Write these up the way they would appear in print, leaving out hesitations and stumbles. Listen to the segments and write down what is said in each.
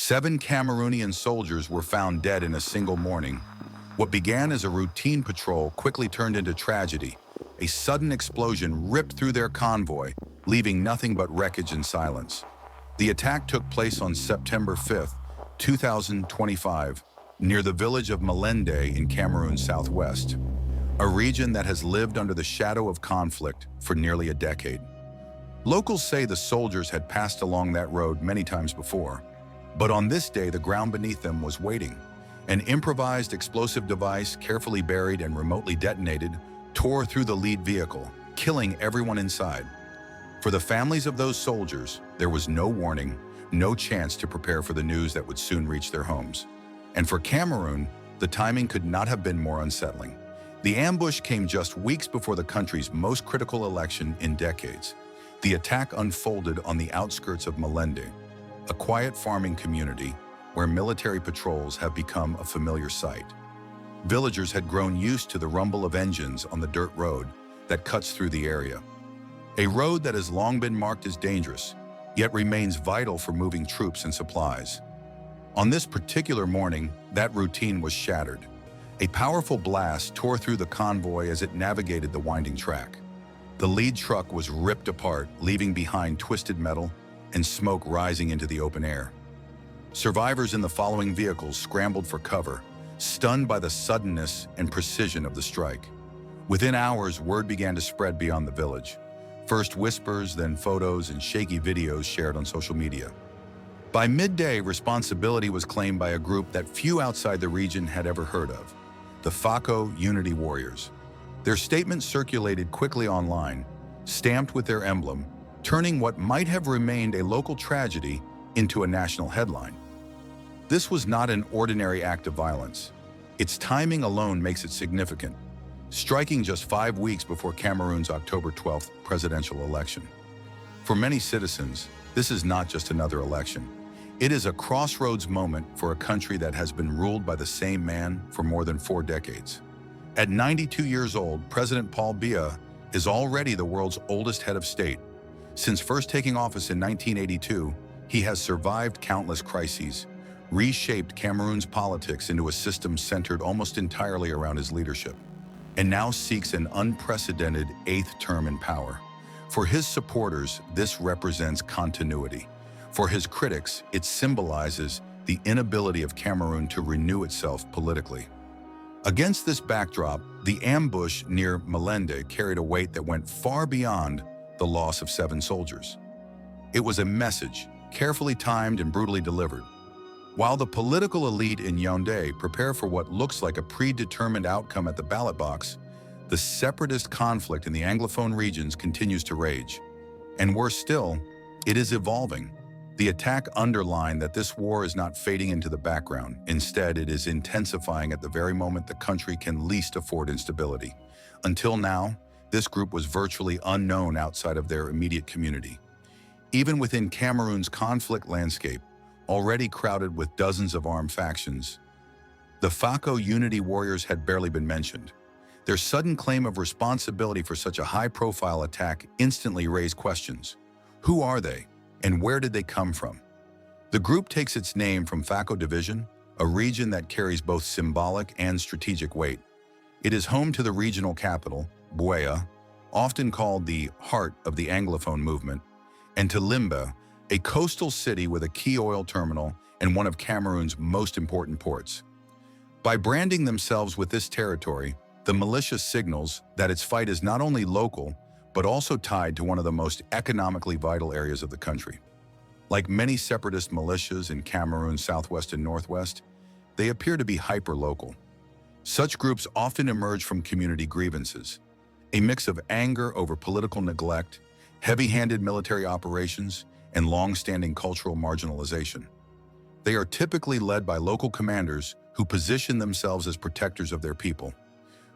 7 Cameroonian soldiers were found dead in a single morning. What began as a routine patrol quickly turned into tragedy. A sudden explosion ripped through their convoy, leaving nothing but wreckage and silence. The attack took place on September 5, 2025, near the village of Melende in Cameroon's southwest, a region that has lived under the shadow of conflict for nearly a decade. Locals say the soldiers had passed along that road many times before, but on this day the ground beneath them was waiting. An improvised explosive device, carefully buried and remotely detonated, tore through the lead vehicle, killing everyone inside. For the families of those soldiers, there was no warning, no chance to prepare for the news that would soon reach their homes. And for Cameroon, the timing could not have been more unsettling. The ambush came just weeks before the country's most critical election in decades. The attack unfolded on the outskirts of Melende, a quiet farming community where military patrols have become a familiar sight. Villagers had grown used to the rumble of engines on the dirt road that cuts through the area. A road that has long been marked as dangerous, yet remains vital for moving troops and supplies. On this particular morning, that routine was shattered. A powerful blast tore through the convoy as it navigated the winding track. The lead truck was ripped apart, leaving behind twisted metal and smoke rising into the open air. Survivors in the following vehicles scrambled for cover, stunned by the suddenness and precision of the strike. Within hours, word began to spread beyond the village. First whispers, then photos and shaky videos shared on social media. By midday, responsibility was claimed by a group that few outside the region had ever heard of, the Fako Unity Warriors. Their statement circulated quickly online, stamped with their emblem, turning what might have remained a local tragedy into a national headline. This was not an ordinary act of violence. Its timing alone makes it significant, striking just 5 weeks before Cameroon's October 12th presidential election. For many citizens, this is not just another election. It is a crossroads moment for a country that has been ruled by the same man for more than 4 decades. At 92 years old, President Paul Biya is already the world's oldest head of state. Since first taking office in 1982, he has survived countless crises, reshaped Cameroon's politics into a system centered almost entirely around his leadership, and now seeks an unprecedented 8th term in power. For his supporters, this represents continuity. For his critics, it symbolizes the inability of Cameroon to renew itself politically. Against this backdrop, the ambush near Melende carried a weight that went far beyond the loss of 7 soldiers. It was a message, carefully timed and brutally delivered. While the political elite in Yaoundé prepare for what looks like a predetermined outcome at the ballot box, the separatist conflict in the Anglophone regions continues to rage. And worse still, it is evolving. The attack underlined that this war is not fading into the background. Instead, it is intensifying at the very moment the country can least afford instability. Until now, this group was virtually unknown outside of their immediate community. Even within Cameroon's conflict landscape, already crowded with dozens of armed factions, the Fako Unity Warriors had barely been mentioned. Their sudden claim of responsibility for such a high-profile attack instantly raised questions. Who are they, and where did they come from? The group takes its name from Fako Division, a region that carries both symbolic and strategic weight. It is home to the regional capital, Buea, often called the heart of the Anglophone movement, and to Limbe, a coastal city with a key oil terminal and one of Cameroon's most important ports. By branding themselves with this territory, the militia signals that its fight is not only local, but also tied to one of the most economically vital areas of the country. Like many separatist militias in Cameroon's southwest and northwest, they appear to be hyper-local. Such groups often emerge from community grievances, a mix of anger over political neglect, heavy-handed military operations, and long-standing cultural marginalization. They are typically led by local commanders who position themselves as protectors of their people,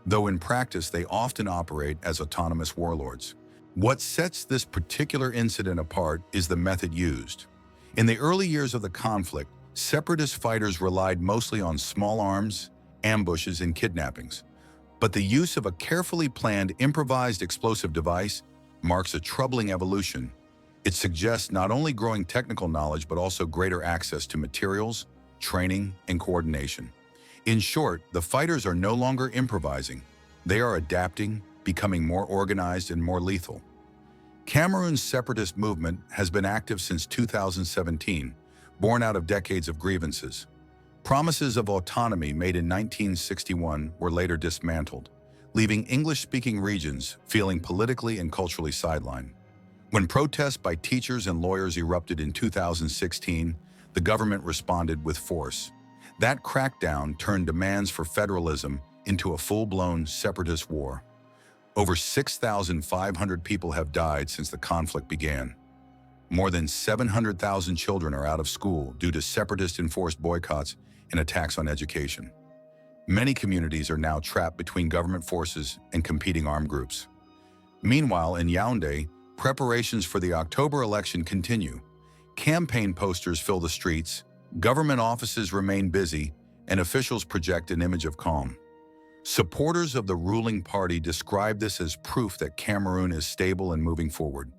though in practice they often operate as autonomous warlords. What sets this particular incident apart is the method used. In the early years of the conflict, separatist fighters relied mostly on small arms, ambushes, and kidnappings. But the use of a carefully planned improvised explosive device marks a troubling evolution. It suggests not only growing technical knowledge but also greater access to materials, training, and coordination. In short, the fighters are no longer improvising. They are adapting, becoming more organized and more lethal. Cameroon's separatist movement has been active since 2017, born out of decades of grievances. Promises of autonomy made in 1961 were later dismantled, leaving English-speaking regions feeling politically and culturally sidelined. When protests by teachers and lawyers erupted in 2016, the government responded with force. That crackdown turned demands for federalism into a full-blown separatist war. Over 6,500 people have died since the conflict began. More than 700,000 children are out of school due to separatist-enforced boycotts and attacks on education. Many communities are now trapped between government forces and competing armed groups. Meanwhile, in Yaoundé, preparations for the October election continue. Campaign posters fill the streets, government offices remain busy, and officials project an image of calm. Supporters of the ruling party describe this as proof that Cameroon is stable and moving forward.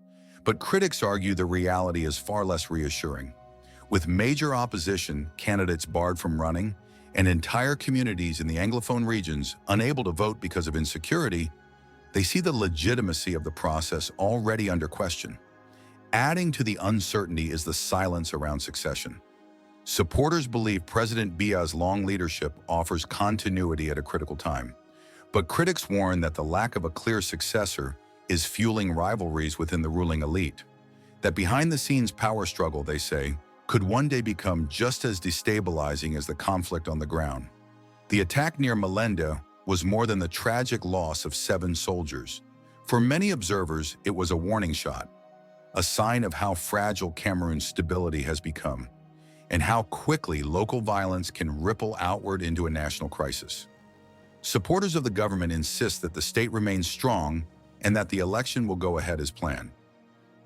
But critics argue the reality is far less reassuring. With major opposition, candidates barred from running, and entire communities in the Anglophone regions unable to vote because of insecurity, they see the legitimacy of the process already under question. Adding to the uncertainty is the silence around succession. Supporters believe President Biya's long leadership offers continuity at a critical time. But critics warn that the lack of a clear successor is fueling rivalries within the ruling elite. That behind-the-scenes power struggle, they say, could one day become just as destabilizing as the conflict on the ground. The attack near Melende was more than the tragic loss of 7 soldiers. For many observers, it was a warning shot, a sign of how fragile Cameroon's stability has become, and how quickly local violence can ripple outward into a national crisis. Supporters of the government insist that the state remains strong and that the election will go ahead as planned.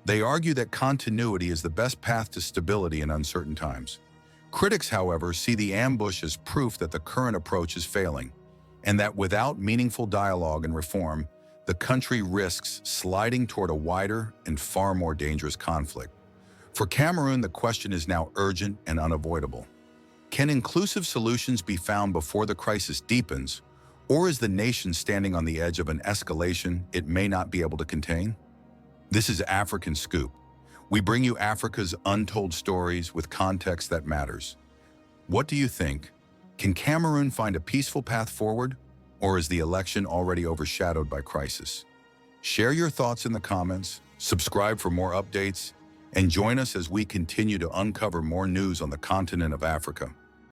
They argue that continuity is the best path to stability in uncertain times. Critics, however, see the ambush as proof that the current approach is failing, and that without meaningful dialogue and reform, the country risks sliding toward a wider and far more dangerous conflict. For Cameroon, the question is now urgent and unavoidable. Can inclusive solutions be found before the crisis deepens, or is the nation standing on the edge of an escalation it may not be able to contain? This is African Scoop. We bring you Africa's untold stories with context that matters. What do you think? Can Cameroon find a peaceful path forward, or is the election already overshadowed by crisis? Share your thoughts in the comments, subscribe for more updates, and join us as we continue to uncover more news on the continent of Africa.